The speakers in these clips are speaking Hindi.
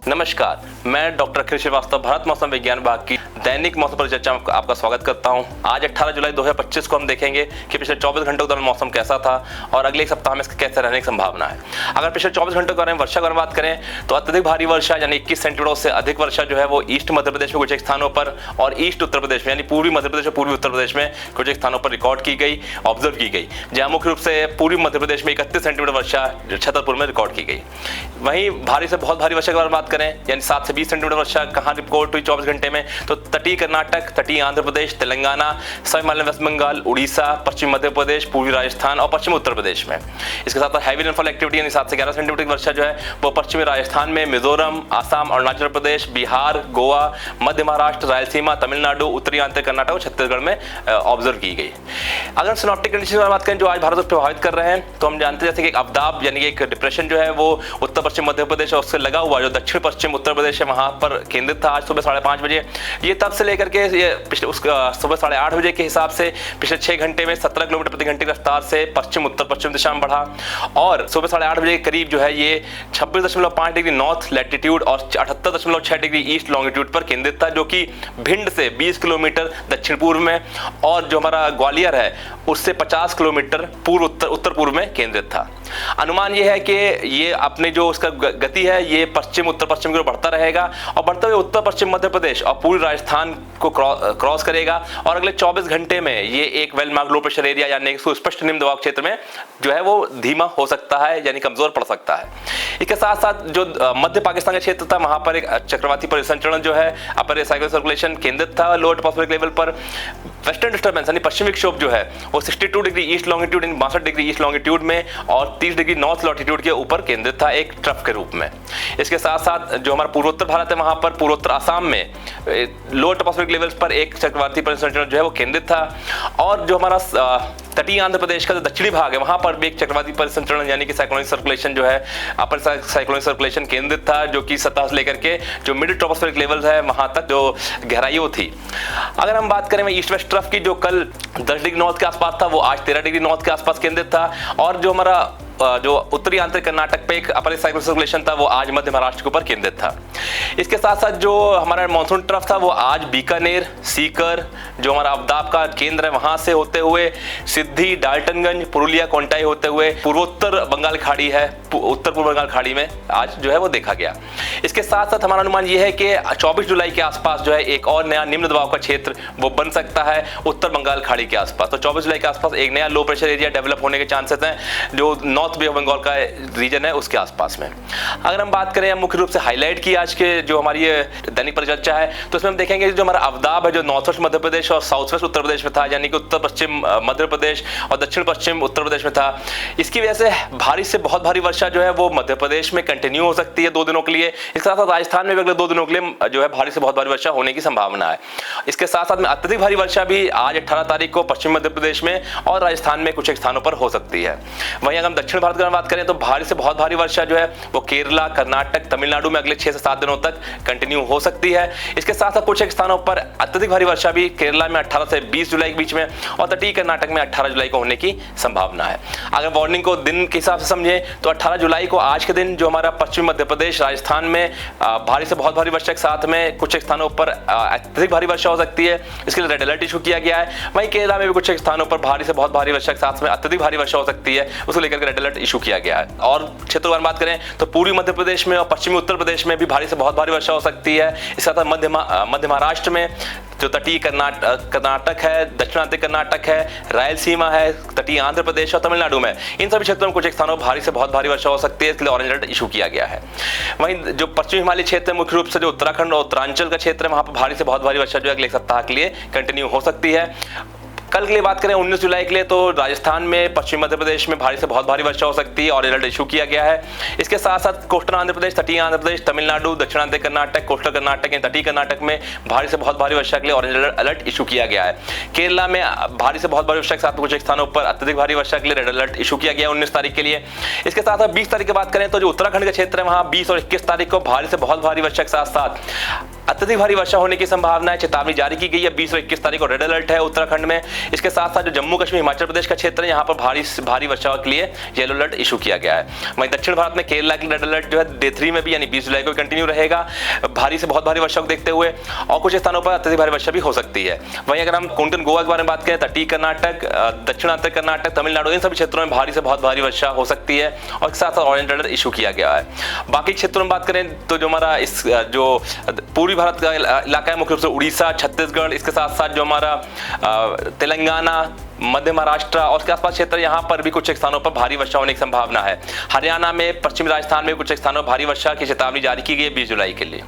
नमस्कार, मैं डॉक्टर अखिल श्रीवास्तव भारत मौसम विज्ञान विभाग की दैनिक मौसम परिचर्चा में आपका स्वागत करता हूं। आज 18 जुलाई 2025 को हम देखेंगे कि पिछले 24 घंटों के दौरान मौसम कैसा था और अगले एक सप्ताह में इसके कैसे रहने की संभावना है। अगर पिछले 24 घंटों के बारे में वर्षा की बात करें तो अत्यधिक भारी वर्षा यानी 21 सेंटीमीटर से अधिक वर्षा जो है वो ईस्ट मध्य प्रदेश में कुछ स्थानों पर और ईस्ट उत्तर प्रदेश में यानी पूर्वी मध्य प्रदेश और पूर्वी उत्तर प्रदेश में कुछ स्थानों पर रिकॉर्ड की गई, ऑब्जर्व की गई। जहां मुख्य रूप से पूर्वी मध्य प्रदेश में 31 सेंटीमीटर वर्षा छतरपुर में रिकॉर्ड की गई। वहीं भारी से बहुत भारी वर्षा की बात करें यानी 7 से 20 सेंटीमीटर वर्षा कहां रिकॉर्ड हुई 24 घंटे में, तो तटीय कर्नाटक, तटीय आंध्र प्रदेश, तेलंगाना, सब हिमालयन वेस्ट बंगाल, उड़ीसा, पश्चिम मध्य प्रदेश, पूर्वी राजस्थान और पश्चिम उत्तर प्रदेश में। इसके साथ हैवी रेनफॉल एक्टिविटी यानी 7 से 11 सेंटीमीटर की वर्षा जो है वो पश्चिमी राजस्थान में, मिजोरम, आसाम, अरुणाचल प्रदेश, बिहार, गोवा, मध्य महाराष्ट्र, रायलसीमा, तमिलनाडु, उत्तरी आंध्र कर्नाटक और छत्तीसगढ़ में ऑब्जर्व की गई। अगर सिनॉप्टिक कंडीशन की बात करें जो आज भारत को प्रभावित कर रहे हैं तो हम जानते हैं जैसे कि एक अवदाब यानी एक डिप्रेशन जो है वो उत्तर पश्चिम मध्य प्रदेश और उससे लगा हुआ जो दक्षिण पश्चिम उत्तर प्रदेश है वहां पर केंद्रित था। आज सुबह 5:30 बजे ये तब से लेकर के ये पिछले सुबह 8:30 बजे के हिसाब से पिछले 6 घंटे में 17 किलोमीटर प्रति घंटे की रफ्तार से पश्चिम उत्तर पश्चिम दिशा में बढ़ा और सुबह 8:30 बजे के करीब जो है ये 26.5 डिग्री नॉर्थ लैटिट्यूड और 78.6 डिग्री ईस्ट लॉन्गिट्यूड पर केंद्रित था, जो कि भिंड से 20 किलोमीटर दक्षिण पूर्व में और जो हमारा ग्वालियर है उससे 50 किलोमीटर पूर्व उत्तर पूर्व में केंद्रित था। अनुमान यह है कि ये अपने जो उसका गति है ये पश्चिम उत्तर पश्चिम की ओर बढ़ता रहेगा और बढ़ते हुए उत्तर पश्चिम मध्य प्रदेश और पूर्वी राजस्थान को क्रॉस करेगा और अगले 24 घंटे में ये एक well marked low pressure area यानी सुस्पष्ट निम्न दबाव क्षेत्र में जो है वो धीमा हो सकता है यानी कमजोर पड़ सकता है। इसके साथ साथ जो मध्य पाकिस्तान का क्षेत्र था वहां पर एक चक्रवाती परिसंचरण जो है अपर साइक्लोनिक सर्कुलेशन केंद्रित था लोअर ट्रॉपोस्फेरिक लेवल पर। वेस्टर्न डिस्टर्बेंस यानी पश्चिमी विक्षोभ जो है वो 62 डिग्री ईस्ट लॉन्गिट्यूड यानी 62 डिग्री ईस्ट लॉन्गिट्यूड में और 30 डिग्री नॉर्थ लॉटिट्यूड के ऊपर केंद्रित था एक ट्रफ के रूप में। इसके साथ साथ जो हमारा पूर्वोत्तर भारत है वहां पर पूर्वोत्तर आसाम में लोअर ट्रॉपोस्फेरिक लेवल्स पर एक चक्रवाती परिसंचरण जो है वो केंद्रित था और जो हमारा तटीय आंध्र प्रदेश का जो दक्षिणी भाग है वहां पर भी एक चक्रवाती परिसंचरण यानी कि साइक्लोनिक सर्कुलेशन जो है अपर साइक्लोनिक सर्कुलेशन केंद्रित था, जो कि सतह से लेकर के जो मिड ट्रॉपोस्फेरिक लेवल्स है वहां तक जो गहराई वो थी। अगर हम बात करें ईस्ट वेस्ट ट्रफ की जो कल 10 डिग्री नॉर्थ के आसपास था वो आज 13 डिग्री नॉर्थ के आसपास केंद्रित था और जो हमारा जो उत्तरी आंतरिक कर्नाटक पे एक अपर साइक्लोनिक सर्कुलेशन था वो आज मध्य महाराष्ट्र के ऊपर केंद्रित था। इसके साथ साथ जो हमारा मानसून ट्रफ था वो आज बीकानेर, सीकर जो हमारा अवदाब का केंद्र है वहां से होते हुए सिद्धि, डाल्टनगंज, पुरुलिया, कोंटाई होते हुए पूर्वोत्तर बंगाल खाड़ी है उत्तर पूर्व बंगाल खाड़ी में आज जो है वो देखा गया। इसके साथ साथ हमारा अनुमान यह है कि 24 जुलाई के आसपास जो है एक और नया निम्न दबाव का क्षेत्र वो बन सकता है उत्तर बंगाल खाड़ी के आसपास। तो 24 जुलाई के आसपास एक नया लो प्रेशर एरिया डेवलप होने के चांसेस हैं जो नॉर्थ बे ऑफ बंगाल का रीजन है उसके आसपास में। अगर हम बात करें मुख्य रूप से हाईलाइट की आज के जो हमारी ये दैनिक परिचर्चा है तो इसमें हम देखेंगे जो हमारा अवदाब है जो नॉर्थ वेस्ट मध्य प्रदेश और साउथ वेस्ट उत्तर प्रदेश में था यानी कि उत्तर पश्चिम मध्य प्रदेश और दक्षिण पश्चिम उत्तर प्रदेश में था। इसकी वजह से भारी से बहुत भारी वर्षा जो है वो मध्य प्रदेश में कंटिन्यू हो सकती है 2 दिनों के लिए। इसके साथ साथ राजस्थान में भी अगले 2 दिनों के लिए जो है भारी से बहुत भारी वर्षा होने की संभावना है। इसके साथ साथ में अत्यधिक भारी वर्षा भी आज 18 तारीख को पश्चिम मध्य प्रदेश में और राजस्थान में कुछ स्थानों पर हो सकती है। वहीं अगर हम दक्षिण भारत की बात करें तो भारी से बहुत भारी वर्षा जो है वो केरला, कर्नाटक, तमिलनाडु में अगले 6 से 7 दिनों तक कंटिन्यू हो सकती है। इसके साथ साथ कुछ स्थानों पर अत्यधिक भारी वर्षा भी केरला में 18 से 20 जुलाई के बीच में और तटीय कर्नाटक में 18 जुलाई को होने की संभावना है। अगर वार्निंग को दिन के हिसाब से समझें तो 18 जुलाई को आज के दिन जो हमारा पश्चिम मध्य प्रदेश राजस्थान में भारी से बहुत भारी वर्षा के साथ में कुछ स्थानों पर अत्यधिक भारी वर्षा हो सकती है, इसके लिए रेड अलर्ट इशू किया गया है। वहीं केरला में भी कुछ स्थानों पर भारी से बहुत भारी वर्षा के साथ में अत्यधिक भारी वर्षा हो सकती है, उसको लेकर रेड अलर्ट इशू किया गया है। और क्षेत्रों की बात करें तो पूर्वी मध्य प्रदेश में और पश्चिमी उत्तर प्रदेश में भी भारी से बहुत भारी वर्षा हो सकती है। इसके साथ मध्य महाराष्ट्र में जो तटीय कर्नाटक है, दक्षिणांतरिक कर्नाटक है, रायलसीमा है, तटीय आंध्र प्रदेश और तमिलनाडु में इन सभी क्षेत्रों में कुछ स्थानों में भारी से बहुत भारी वर्षा हो सकती है, इसके लिए ऑरेंज अलर्ट इशू किया गया है। वहीं जो पश्चिमी हिमालय क्षेत्र है मुख्य रूप से जो उत्तराखंड और उत्तरांचल का क्षेत्र है वहां पर भारी से बहुत भारी वर्षा जो अगले सप्ताह के लिए कंटिन्यू हो सकती है। कल के लिए बात करें 19 जुलाई के लिए तो राजस्थान में पश्चिम मध्य प्रदेश में भारी से बहुत भारी वर्षा हो सकती है और अलर्ट इशू किया गया है। इसके साथ साथ कोस्टल आंध्र प्रदेश, तटीय आंध्र प्रदेश, तमिलनाडु, दक्षिणांतरिक कर्नाटक, कोस्टल कर्नाटक या तटीय कर्नाटक में भारी से बहुत भारी वर्षा के लिए ऑरेंज अलर्ट इशू किया गया है। केरला में भारी से बहुत भारी वर्षा के साथ कुछ स्थानों पर अत्यधिक भारी वर्षा के लिए रेड अलर्ट इशू किया गया 19 तारीख के लिए। इसके साथ साथ 20 तारीख की बात करें तो जो उत्तराखंड का क्षेत्र है वहां 20 और 21 तारीख को भारी से बहुत भारी वर्षा के साथ साथ अत्यधिक भारी वर्षा होने की संभावना है, चेतावनी जारी की गई है। 20 और 21 तारीख को रेड अलर्ट है उत्तराखंड में। इसके साथ साथ जो जम्मू कश्मीर हिमाचल प्रदेश का क्षेत्र है, यहाँ पर भारी वर्षा के लिए येलो अलर्ट इशू किया गया है। वहीं दक्षिण भारत में केरला के रेड अलर्ट जो है डे 3 में भी यानी 20 जुलाई को कंटिन्यू रहेगा, भारी से बहुत भारी वर्षा को देखते हुए, और कुछ स्थानों पर अत्यधिक भारी वर्षा भी हो सकती है। वहीं अगर हम कोंकण गोवा के बारे में बात करें, तटीय कर्नाटक, दक्षिणांतर कर्नाटक, तमिलनाडु, इन सभी क्षेत्रों में भारी से बहुत भारी वर्षा हो सकती है और इसके साथ साथ ऑरेंज अलर्ट इशू किया गया है। बाकी क्षेत्रों में बात करें तो जो हमारा इस जो पूर्वी भारत का इलाका है, मुख्य रूप से उड़ीसा, छत्तीसगढ़, इसके साथ साथ जो हमारा तेलंगाना, मध्य महाराष्ट्र और उसके आसपास क्षेत्र, यहाँ पर भी कुछ स्थानों पर भारी वर्षा होने की संभावना है। हरियाणा में, पश्चिमी राजस्थान में कुछ स्थानों पर भारी वर्षा की चेतावनी जारी की गई है 20 जुलाई के लिए।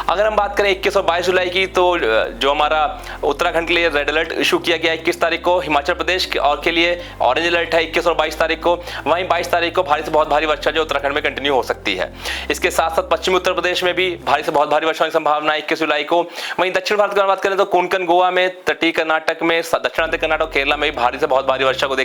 अगर हम बात करें 21 और 22 जुलाई की, तो जो हमारा उत्तराखंड के लिए रेड अलर्ट इशू किया गया 21 तारीख को, हिमाचल प्रदेश और के लिए ऑरेंज अलर्ट है 21 और 22 तारीख को। वहीं 22 तारीख को भारी से बहुत भारी वर्षा जो उत्तराखंड में कंटिन्यू हो सकती है। इसके साथ साथ पश्चिमी उत्तर प्रदेश में भी भारी से बहुत भारी वर्षा की संभावना है 21 जुलाई को। वहीं दक्षिण भारत की बात करें तो कोंकण गोवा में, तटीय कर्नाटक में, दक्षिणांतर कर्नाटक, केरला में भी भारी से बहुत भारी वर्षा को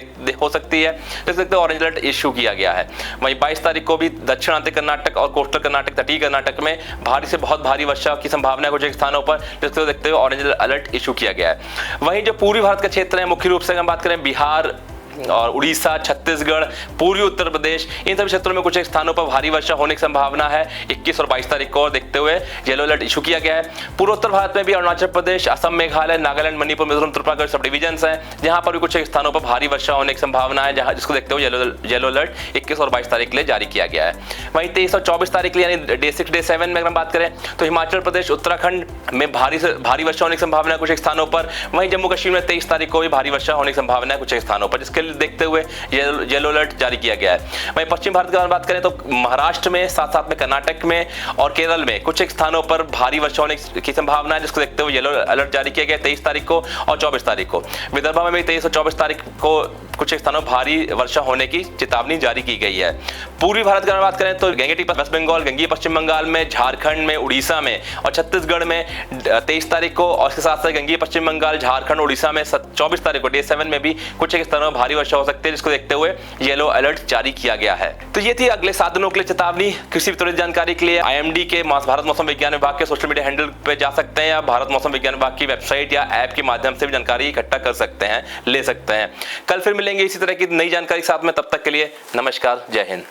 हो सकती है, देख सकते हो ऑरेंज अलर्ट इशू किया गया है। वहीं 22 तारीख को भी दक्षिणांतर कर्नाटक और कोस्टल कर्नाटक, तटीय कर्नाटक में भारी से बहुत भारी वर्षा की संभावना है कुछ स्थानों पर, जिसको देखते हुए ऑरेंज अलर्ट इशू किया गया है। वहीं जो पूर्वी भारत का क्षेत्र है, मुख्य रूप से हम बात करें बिहार और उड़ीसा, छत्तीसगढ़, पूर्वी उत्तर प्रदेश, इन सभी क्षेत्रों में कुछ स्थानों पर भारी वर्षा होने की संभावना है 21 और 22 तारीख को, देखते हुए येलो अलर्ट इशू किया गया है। पूर्व उत्तर भारत में भी अरुणाचल प्रदेश, असम, मेघालय, नागालैंड, मणिपुर, मिजोरम, त्रिपुरा सब डिवीजन्स हैं, जहां पर भी कुछ स्थानों पर भारी वर्षा होने की संभावना है, जहां जिसको देखते हुए येलो अलर्ट 21 और 22 तारीख के लिए जारी किया गया है। वहीं 23 और 24 तारीख के लिए यानी डे 6, डे 7 में अगर हम बात करें तो हिमाचल प्रदेश, उत्तराखंड में भारी वर्षा होने की संभावना है कुछ स्थानों पर। वहीं जम्मू कश्मीर में 23 तारीख को भी भारी वर्षा होने की संभावना है कुछ स्थानों पर, जिसके देखते हुए येलो अलर्ट जारी किया गया है। वहीं पश्चिम भारत की बात करें तो महाराष्ट्र में, साथ साथ में कर्नाटक में और केरल में कुछ एक स्थानों पर भारी वर्षा होने की संभावना है, जिसको देखते हुए येलो अलर्ट जारी किया गया 23 तारीख को और 24 तारीख को। विदर्भ में भी 23 और 24 तारीख को कुछ एक स्थानों पर भारी वर्षा होने की चेतावनी जारी की गई है। पूर्वी भारत की बात करें तो गंगेटी वेस्ट बंगाल, गंगीय पश्चिम बंगाल में, झारखंड में, उड़ीसा में और छत्तीसगढ़ में 23 तारीख को, और इसके साथ साथ गंगीय पश्चिम बंगाल, झारखंड, उड़ीसा में 24 तारीख को डे 7 में भी कुछ एक स्थानों पर भारी वर्षा हो सकती है, जिसको देखते हुए येलो अलर्ट जारी किया गया है। तो ये थी अगले 7 दिनों के लिए चेतावनी। किसी भी त्वरित जानकारी के लिए IMD के भारत मौसम विज्ञान विभाग के सोशल मीडिया हैंडल पे जा सकते हैं या भारत मौसम विज्ञान विभाग की वेबसाइट या ऐप के माध्यम से भी जानकारी इकट्ठा कर सकते हैं, ले सकते हैं। कल फिर मिलेंगे इसी तरह की नई जानकारी के साथ में, तब तक के लिए नमस्कार, जय हिंद।